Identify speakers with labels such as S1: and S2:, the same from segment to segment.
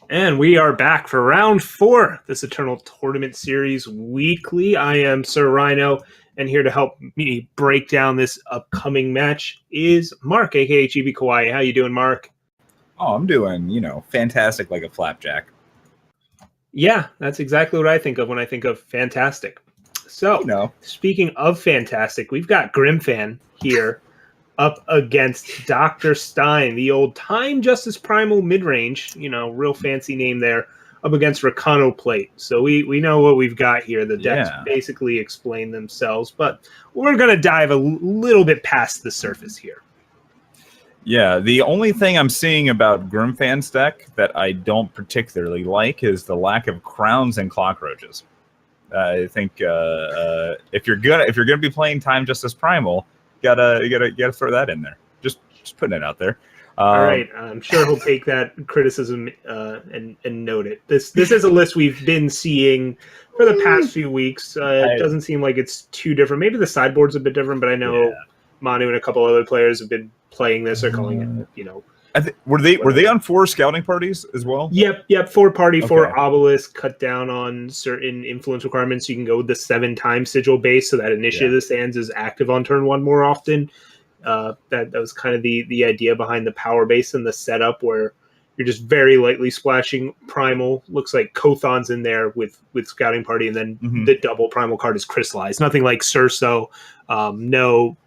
S1: And we are back for round 4, this Eternal Tournament Series weekly. I am Sir Rhino, and here to help me break down this upcoming match is Mark, aka Chibikawaii. How you doing, Mark?
S2: Oh, I'm doing, fantastic like a flapjack.
S1: Yeah, that's exactly what I think of when I think of fantastic. So, speaking of fantastic, we've got Grimfan here up against DrStein, the old Time Justice Primal mid-range, real fancy name there, up against Rhino Plate. So we know what we've got here. The decks basically explain themselves, but we're going to dive a little bit past the surface here.
S2: Yeah, the only thing I'm seeing about Grimfan's deck that I don't particularly like is the lack of crowns and cockroaches. I think if you're gonna be playing Time Justice Primal, you gotta throw that in there. Just putting it out there.
S1: All right, I'm sure he'll take that criticism and note it. This is a list we've been seeing for the past few weeks. It doesn't seem like it's too different. Maybe the sideboard's a bit different, but I know Manu and a couple other players have been playing this or calling it,
S2: were they on 4 scouting parties as well?
S1: Yep. 4-party, 4 obelisk, cut down on certain influence requirements. You can go with the 7-time sigil base, so that initiative of the sands is active on turn 1 more often. That was kind of the idea behind the power base and the setup, where you're just very lightly splashing primal. Looks like Kothon's in there with scouting party, and then the double primal card is crystallized. Nothing like Surso. No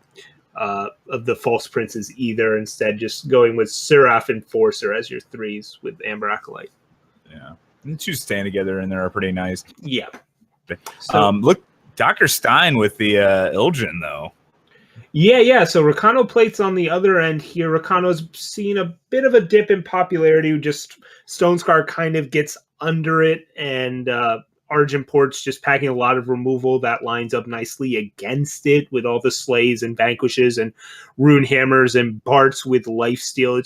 S1: of the false princes either. Instead, just going with Seraph Enforcer as your 3s with Amber Acolyte.
S2: Yeah, the 2 stand together in there are pretty nice.
S1: Yeah.
S2: So, look, DrStein with the Ilgen though.
S1: Yeah. So Rhino Plate's on the other end here. Rhino's seen a bit of a dip in popularity. Just Stone Scar kind of gets under it, and Argent Port's just packing a lot of removal that lines up nicely against it with all the slays and vanquishes and rune hammers and Barts with lifesteal.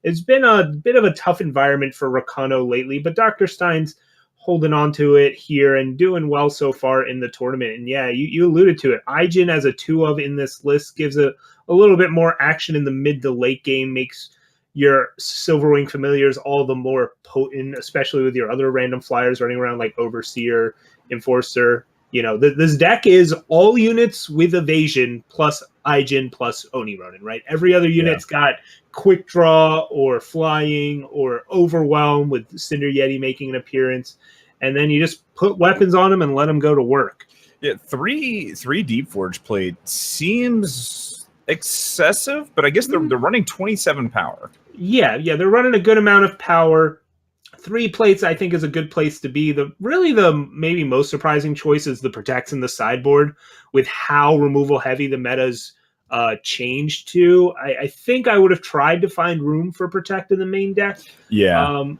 S1: It's been a bit of a tough environment for Rhino lately, but DrStein's holding on to it here and doing well so far in the tournament. And yeah, you alluded to it. Aijin as a 2 of in this list gives a little bit more action in the mid to late game, makes your Silverwing familiars all the more potent, especially with your other random flyers running around like Overseer, Enforcer. This deck is all units with evasion plus Aijin plus Oni Ronin, right? Every other unit's got quick draw or flying or overwhelm with Cinder Yeti making an appearance. And then you just put weapons on them and let them go to work.
S2: Yeah, 3 Deep Forge Plate seems excessive, but I guess they're running 27 power.
S1: Yeah, they're running a good amount of power. 3 plates, I think, is a good place to be. The maybe most surprising choice is the Protects in the sideboard, with how removal heavy the meta's changed to. I think I would have tried to find room for Protect in the main deck.
S2: Yeah.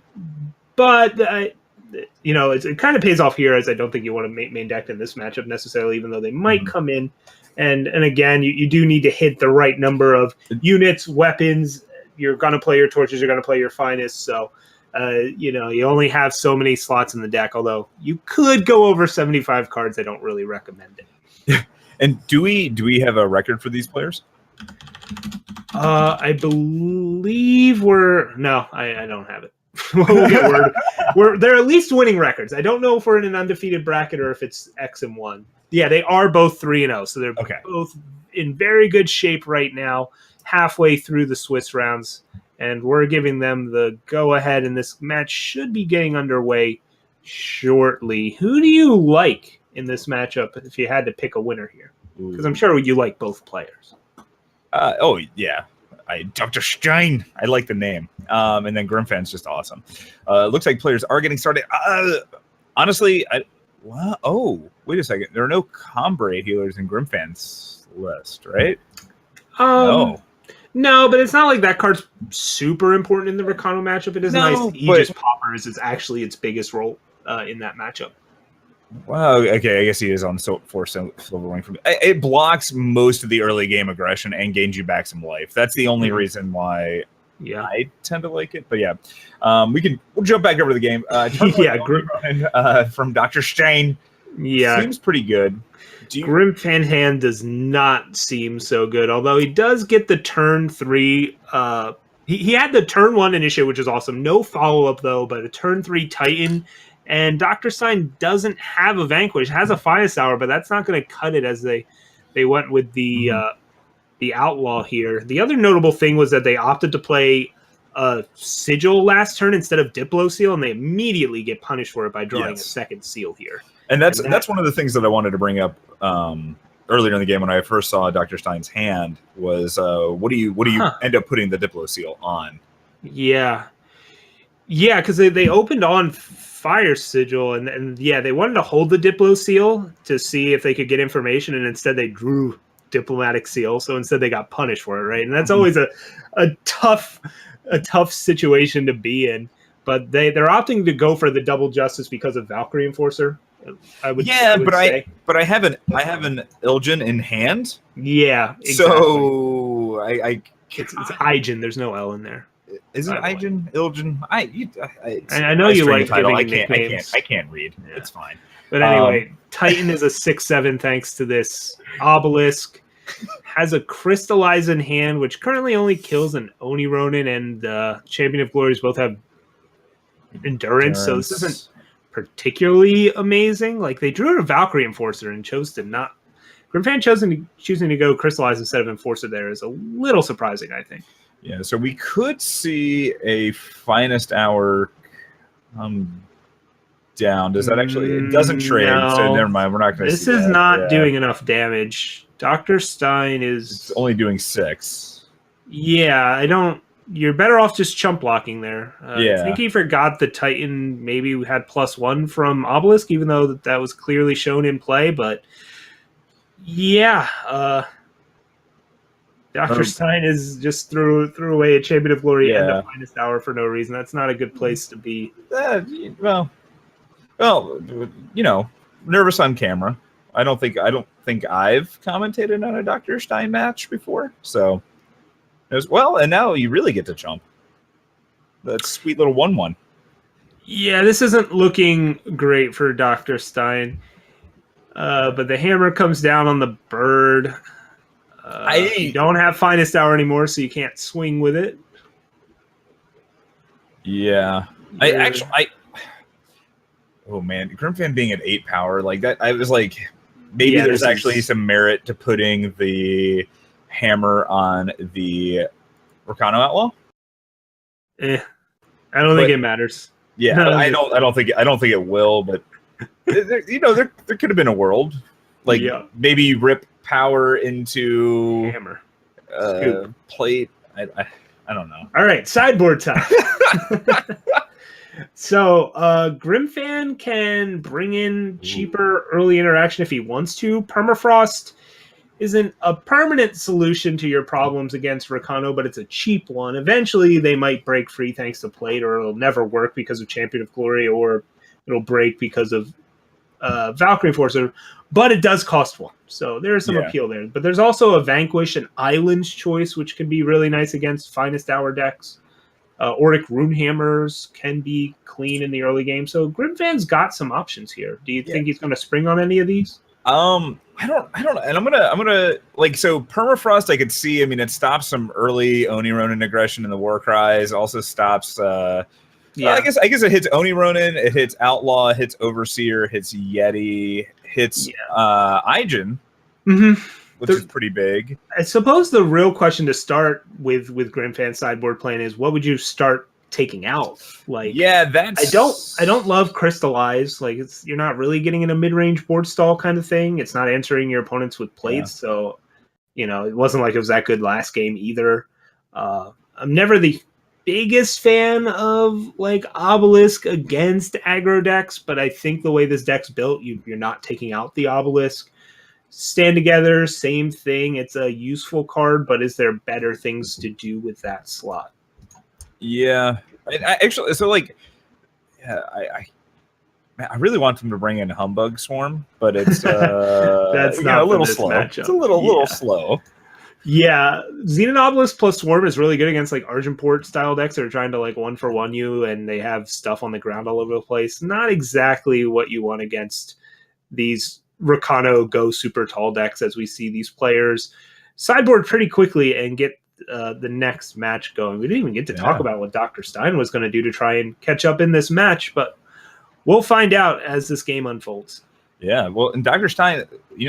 S1: But it kind of pays off here, as I don't think you want to main deck in this matchup necessarily, even though they might come in. And again, you do need to hit the right number of units, weapons. You're going to play your torches, you're going to play your finest. So, you only have so many slots in the deck, although you could go over 75 cards. I don't really recommend it.
S2: And do we have a record for these players?
S1: I believe I don't have it. We'll get word. They're at least winning records. I don't know if we're in an undefeated bracket or if it's X and 1. Yeah, they are both 3-0, so they're both in very good shape right now, halfway through the Swiss rounds, and we're giving them the go-ahead, and this match should be getting underway shortly. Who do you like in this matchup if you had to pick a winner here? Because I'm sure you like both players.
S2: DrStein. I like the name. And then Grimfan's just awesome. Looks like players are getting started. Honestly, wait a second. There are no Combrade healers in Grimfan's list, right?
S1: No, but it's not like that card's super important in the Rhino matchup. It is nice. Aegis Poppers is actually its biggest role in that matchup.
S2: Well, okay, I guess he is on 4 Silverwing. It blocks most of the early game aggression and gains you back some life. That's the only reason why I tend to like it. But yeah, we'll jump back over to the game. From DrStein. Yeah, seems pretty good.
S1: Grimfan hand does not seem so good, although he does get the turn 3 He had the turn 1 initiative, which is awesome. No follow-up, though, but a turn 3 Titan. And DrStein doesn't have a Vanquish. Has a Finest Hour, but that's not going to cut it as they went with the Outlaw here. The other notable thing was that they opted to play Sigil last turn instead of Diplo Seal, and they immediately get punished for it by drawing a second seal here.
S2: And that's one of the things that I wanted to bring up earlier in the game when I first saw DrStein's hand was what do you end up putting the Diplo Seal on?
S1: Yeah, because they opened on Fire Sigil, and they wanted to hold the Diplo Seal to see if they could get information, and instead they drew Diplomatic Seal, so instead they got punished for it, right? And that's always a tough situation to be in. But they're opting to go for the double justice because of Valkyrie Enforcer. I would say.
S2: But I have an Ilgen in hand.
S1: Yeah, exactly.
S2: So
S1: it's Aijin. There's no L in there.
S2: Is it Aijin? Ilgen?
S1: I know you like giving nicknames.
S2: I can't read. Yeah. It's fine.
S1: But anyway, Titan is a 6/7 thanks to this Obelisk. Has a Crystallize in hand, which currently only kills an Oni Ronin and Champion of Glories both have endurance. So this isn't particularly amazing. Like, they drew a Valkyrie Enforcer and chose to not. Grimfan choosing to go Crystallize instead of Enforcer there is a little surprising, I think.
S2: Yeah, so we could see a Finest Hour down. Does that actually? It doesn't trade, so never mind. We're not going to.
S1: This is not doing enough damage. DrStein is
S2: only doing 6.
S1: Yeah, I don't. You're better off just chump blocking there. I think he forgot the Titan maybe had +1 from Obelisk, even though that was clearly shown in play. But yeah, DrStein is just threw away a Champion of Glory and a Finest Hour for no reason. That's not a good place to be.
S2: Well, nervous on camera. I don't think I've commentated on a DrStein match before, so and now you really get to chump. That sweet little 1/1.
S1: Yeah, this isn't looking great for DrStein. But the hammer comes down on the bird. You don't have Finest Hour anymore, so you can't swing with it.
S2: Yeah. Oh man, Grimfan being at 8 power, like that, I was like, maybe there's actually some merit to putting the hammer on the Rhino Outlaw.
S1: I don't think it matters.
S2: Yeah, no, I don't think it will, but there could have been a world, like maybe you rip power into
S1: hammer
S2: plate. I don't know.
S1: All right, sideboard time. So Grimfan can bring in cheaper early interaction if he wants to. Permafrost isn't a permanent solution to your problems against Rakano, but it's a cheap one. Eventually, they might break free thanks to plate, or it'll never work because of Champion of Glory, or it'll break because of Valkyrie Enforcer. But it does cost 1, so there's some appeal there. But there's also a Vanquish and Island's Choice, which can be really nice against Finest Hour decks. Auric Runehammers can be clean in the early game. So Grimfan's got some options here. Do you think he's going to spring on any of these?
S2: I don't, and I'm gonna like, so Permafrost I could see. I mean, it stops some early Oni Ronin aggression in the War Cries. Also stops. I guess it hits Oni Ronin. It hits Outlaw. It hits Overseer. Hits Yeti. Hits Aijin.
S1: Mm-hmm.
S2: Which is pretty big.
S1: I suppose the real question to start with Grimfan's sideboard plan is, what would you start taking out? Like,
S2: that's
S1: I don't love Crystallize. Like, you're not really getting in a mid-range board stall kind of thing. It's not answering your opponents with plates, so it wasn't like it was that good last game either. I'm never the biggest fan of like Obelisk against aggro decks, but I think the way this deck's built, you're not taking out the Obelisk. Stand Together, same thing. It's a useful card, but is there better things to do with that slot?
S2: Yeah, I actually, so like, I really want them to bring in Humbug Swarm, but it's
S1: that's not
S2: a little slow.
S1: Matchup.
S2: It's a little slow.
S1: Yeah, Xenon Obelisk plus Swarm is really good against like Argenport style decks that are trying to like 1-for-1 you, and they have stuff on the ground all over the place. Not exactly what you want against these Rakano go super tall decks, as we see these players sideboard pretty quickly and get the next match going. We didn't even get to talk about what DrStein was going to do to try and catch up in this match, but we'll find out as this game unfolds.
S2: Yeah, well, and DrStein,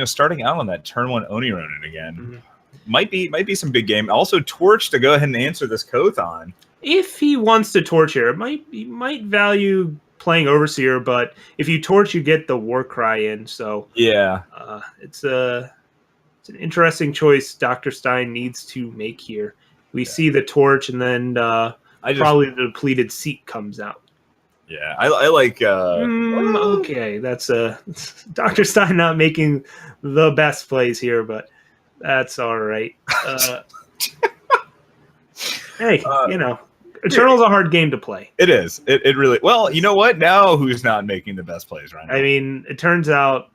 S2: starting out on that turn 1 Oni Ronin again, might be some big game. Also, Torch to go ahead and answer this Kothon.
S1: If he wants to torch here, he might value playing Overseer, but if you torch, you get the Warcry in. So
S2: yeah,
S1: it's an interesting choice DrStein needs to make here. We see the torch, and then probably the depleted Seat comes out.
S2: Yeah, I like.
S1: Okay, that's DrStein not making the best plays here, but that's all right. Hey, Eternal's a hard game to play.
S2: It is. It really. Well, you know what? Now who's not making the best plays, right now?
S1: I mean, it turns out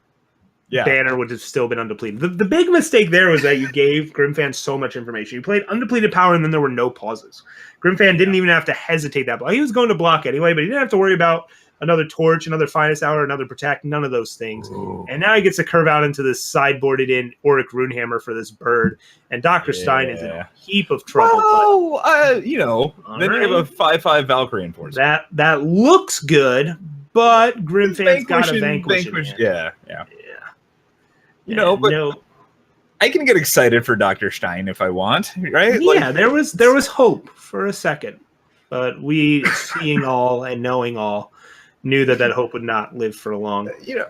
S1: Banner would have still been undepleted. The big mistake there was that you gave Grimfan so much information. You played undepleted power, and then there were no pauses. Grimfan didn't even have to hesitate that block. He was going to block anyway, but he didn't have to worry about another Torch, another Finest Hour, another Protect, none of those things. Ooh. And now he gets to curve out into this sideboarded in Auric Runehammer for this bird, and DrStein is in a heap of trouble.
S2: Well, then you have a 5/5 Valkyrie Enforcer.
S1: That looks good, but Grimfan's got to vanquish.
S2: Yeah. But I can get excited for DrStein if I want, right?
S1: Yeah, there was hope for a second, but we, seeing all and knowing all, knew that hope would not live for long.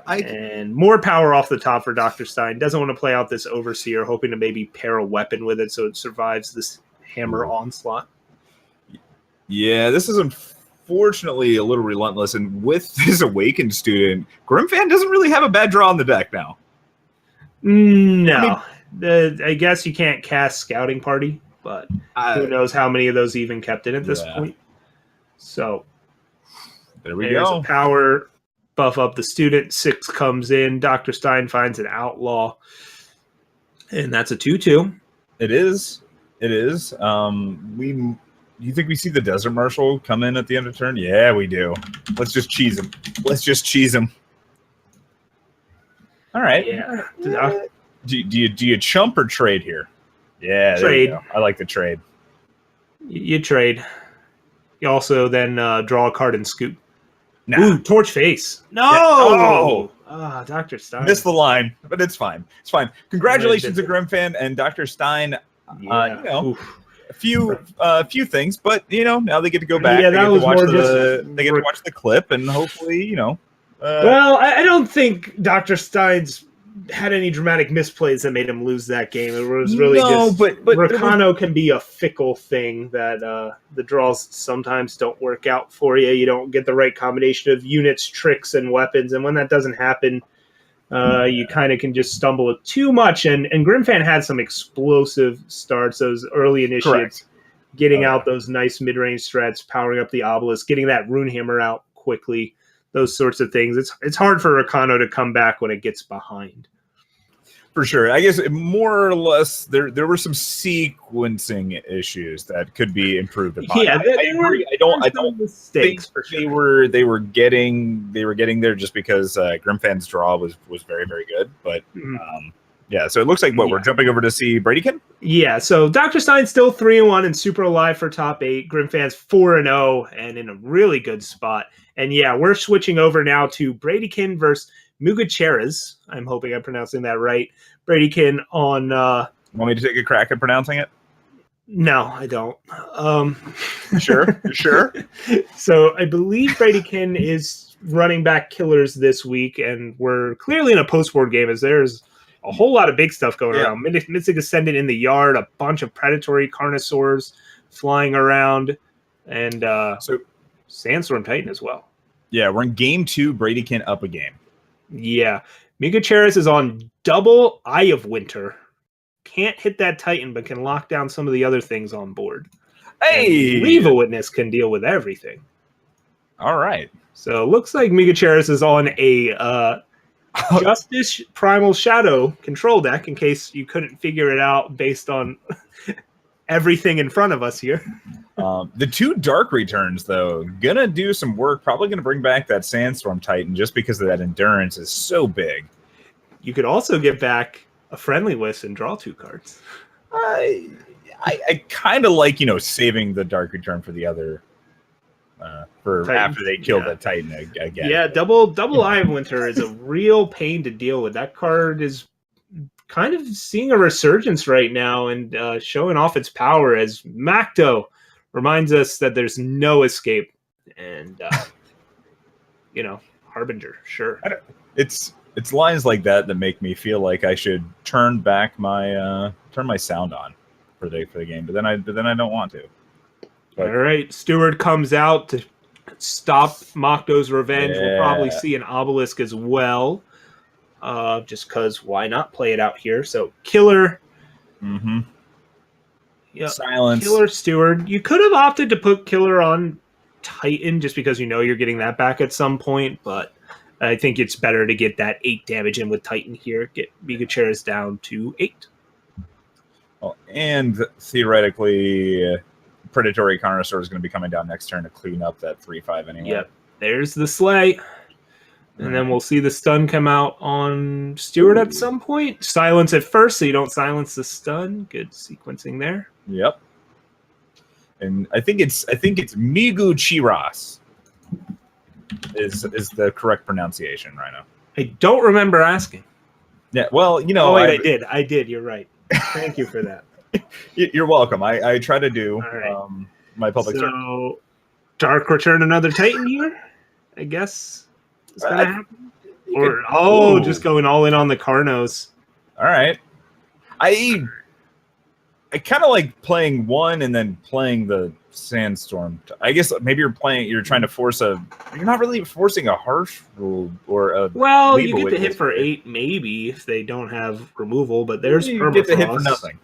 S1: And more power off the top for DrStein. Doesn't want to play out this Overseer, hoping to maybe pair a weapon with it so it survives this hammer onslaught.
S2: Yeah, this is unfortunately a little relentless, and with his Awakened student, Grimfan doesn't really have a bad draw on the deck now.
S1: No. I guess you can't cast Scouting Party, but who knows how many of those even kept in at this point. So there's a power buff up the student. 6 comes in. DrStein finds an Outlaw, and that's a 2/2.
S2: It is. You think we see the Desert Marshal come in at the end of turn? Yeah, we do. Let's just cheese him. All right.
S1: Yeah.
S2: Do you chump or trade here? Yeah,
S1: trade.
S2: I like the trade.
S1: You trade. You also then draw a card and scoop.
S2: Nah.
S1: Ooh, Torch Face. No.
S2: Yeah.
S1: DrStein.
S2: Missed the line, but it's fine. It's fine. Congratulations to Grimfan and DrStein. A few things, but now they get to go back.
S1: Yeah,
S2: they get to watch the clip, and hopefully,
S1: well, I don't think DrStein's had any dramatic misplays that made him lose that game. It was really but Rakano can be a fickle thing that the draws sometimes don't work out for you. You don't get the right combination of units, tricks, and weapons, and when that doesn't happen, you kind of can just stumble with too much. And Grimfan had some explosive starts, those early initiates, getting out those nice mid-range strats, powering up the Obelisk, getting that Runehammer out quickly. Those sorts of things. It's hard for Rakano to come back when it gets behind.
S2: For sure. I guess more or less there were some sequencing issues that could be improved upon.
S1: Yeah,
S2: I don't think they were getting there just because Grimfan's draw was very, very good. But so it looks like we're jumping over to see Bradykin?
S1: Yeah, so DrStein's still 3-1 and super alive for top 8. Grimfan's 4-0 and in a really good spot. And we're switching over now to Bradykin versus Migucheras. I'm hoping I'm pronouncing that right. Bradykin on...
S2: Want me to take a crack at pronouncing it?
S1: No, I don't.
S2: Sure?
S1: So I believe Bradykin is running back killers this week, and we're clearly in a post-board game as there's a whole lot of big stuff going around. Mystic Ascendant in the yard, a bunch of predatory Carnosaurs flying around, and Sandstorm Titan as well.
S2: Yeah, we're in game 2, Bradykin up a game.
S1: Yeah. Migucheras is on double Eye of Winter. Can't hit that Titan, but can lock down some of the other things on board.
S2: Hey!
S1: Leva Witness can deal with everything.
S2: All right.
S1: So it looks like Migucheras is on a Justice Primal Shadow control deck, in case you couldn't figure it out based on everything in front of us here.
S2: The 2 Dark Returns, though, gonna do some work. Probably gonna bring back that Sandstorm Titan just because of that endurance is so big. You
S1: could also get back a Friendly Wisp and draw 2 cards.
S2: I kind of like, saving the Dark Return for the other, for
S1: Titans?
S2: after they kill the Titan again.
S1: Yeah, double Eye of Winter is a real pain to deal with. That card is kind of seeing a resurgence right now and showing off its power as Macto reminds us that there's no escape. And, Harbinger, sure.
S2: It's lines like that make me feel like I should turn my sound on for the game, but then I don't want to. But,
S1: all right, Steward comes out to stop Macto's revenge.
S2: Yeah.
S1: We'll probably see an obelisk as well, just because why not play it out here? So Killer,
S2: Silence,
S1: Killer Steward. You could have opted to put Killer on Titan just because you're getting that back at some point, but I think it's better to get that 8 damage in with Titan here. Get Migucheras down to 8.
S2: Well, and theoretically, Predatory Connoisseur is going to be coming down next turn to clean up that 3/5 anyway.
S1: Yep. There's the Slay. And then we'll see the stun come out on Steward at some point. Silence at first, so you don't silence the stun. Good sequencing there.
S2: Yep. And I think it's Migucheras is the correct pronunciation, Rhino.
S1: I don't remember asking.
S2: Yeah, well,
S1: Oh, wait, I did. You're right. Thank you for that.
S2: You're welcome. I try to do
S1: right.
S2: my public service.
S1: So, Dark Return another Titan here, I guess. Is going to happen? Or, just going all in on the Carnos.
S2: All right. I kind of like playing one and then playing the Sandstorm. I guess maybe you're trying to force you're not really forcing a harsh rule or a.
S1: Well, you get the hit for 8 maybe if they don't have removal, but there's
S2: you get the hit for nothing.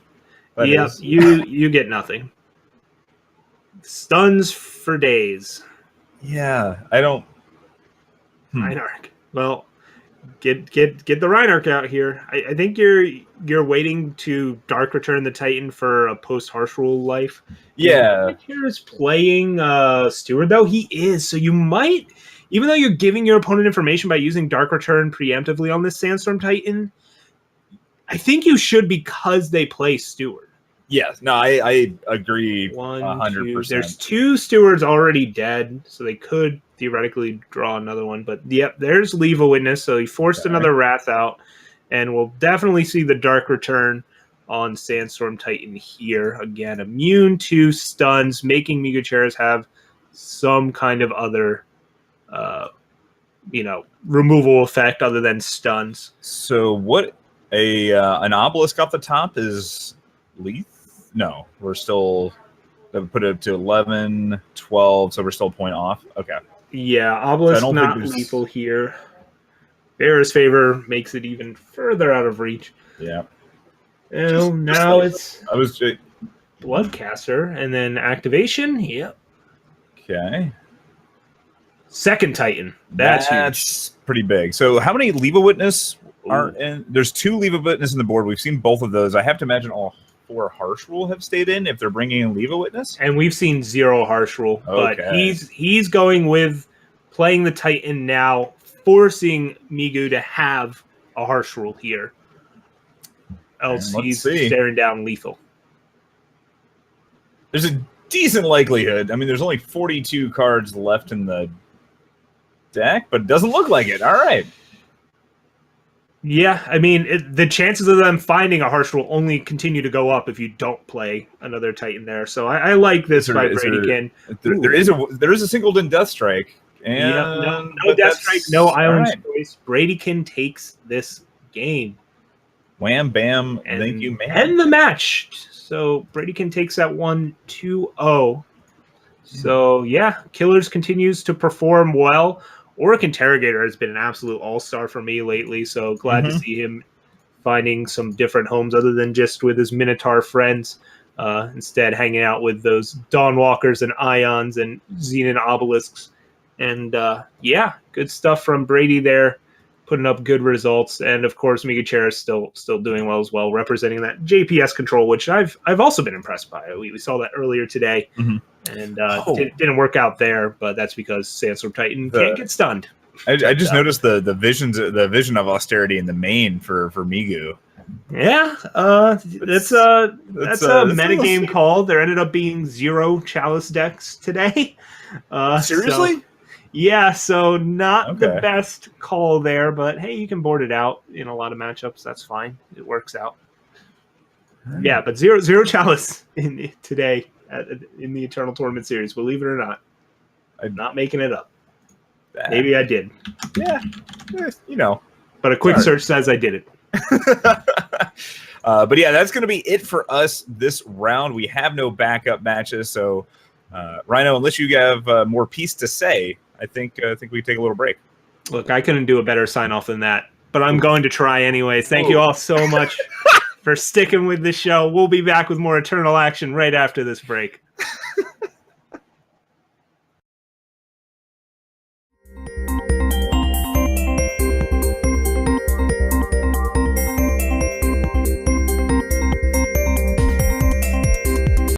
S1: Yeah, you get nothing. Stuns for days.
S2: Yeah, I don't.
S1: Rhinark. Well, get the Rhinark out here. I think you're waiting to Dark Return the Titan for a post harsh rule life.
S2: Yeah.
S1: Here's playing Steward though. He is, so you might, even though you're giving your opponent information by using Dark Return preemptively on this Sandstorm Titan, I think you should because they play Steward.
S2: Yes, no, I agree
S1: 100%. There's 2 Stewards already dead, so they could theoretically draw another one. But yep, there's Leave a Witness, so he forced another Wrath out, and we'll definitely see the Dark Return on Sandstorm Titan here. Again, immune to stuns, making Migucheras have some kind of other, removal effect other than stuns.
S2: So what an obelisk off the top is Leaf? No, we're still put it to 11, 12, so we're still a point off. Okay.
S1: Yeah, obelisk
S2: so
S1: not lethal here. Bearer's Favor makes it even further out of reach.
S2: Yeah.
S1: Now it's
S2: Bloodcaster
S1: and then activation. Yep.
S2: Okay.
S1: Second Titan. That's huge.
S2: Pretty big. So how many Leave a Witness are in? There's 2 Leave a Witness in the board. We've seen both of those. I have to imagine all 4 harsh rule have stayed in if they're bringing in Leave a Witness.
S1: And we've seen 0 harsh rule.
S2: Okay.
S1: But he's going with playing the Titan now, forcing Migu to have a harsh rule here. Else he's staring down lethal.
S2: There's a decent likelihood. I mean, there's only 42 cards left in the deck, but it doesn't look like it. All right.
S1: Yeah, I mean, the chances of them finding a harsh rule only continue to go up if you don't play another Titan there. So I like this by Bradykin.
S2: There is a Singleton Death Strike. And
S1: no Death Strike, no Island Choice. Bradykin takes this game.
S2: Wham, bam, and thank you, man.
S1: End the match. So Bradykin takes that 1-2-0. So, yeah, Killers continues to perform well. Auric Interrogator has been an absolute all-star for me lately, so glad to see him finding some different homes other than just with his Minotaur friends. Instead, hanging out with those Dawnwalkers and Ions and Xenon Obelisks. And, yeah, good stuff from Brady there, putting up good results. And, of course, Migucheras still doing well as well, representing that JPS control, which I've also been impressed by. We saw that earlier today. And didn't work out there, but that's because Sandstorm Titan can't get stunned.
S2: I just noticed the vision of austerity in the main for Migu.
S1: Yeah, that's a metagame call. There ended up being 0 Chalice decks today.
S2: Seriously?
S1: So, yeah, so not the
S2: Okay.
S1: best call there, but hey, you can board it out in a lot of matchups. That's fine. It works out. Yeah, but zero Chalice today in the Eternal Tournament Series. Believe it or not, I'm not making it up. Maybe I did.
S2: Yeah, you know.
S1: But a quick search says I did it.
S2: But yeah, that's going to be it for us this round. We have no backup matches, so Rhino, unless you have more piece to say, I think we take a little break.
S1: Look, I couldn't do a better sign off than that, but I'm going to try anyway. Thank you all so much for sticking with the show. We'll be back with more Eternal action right after this break.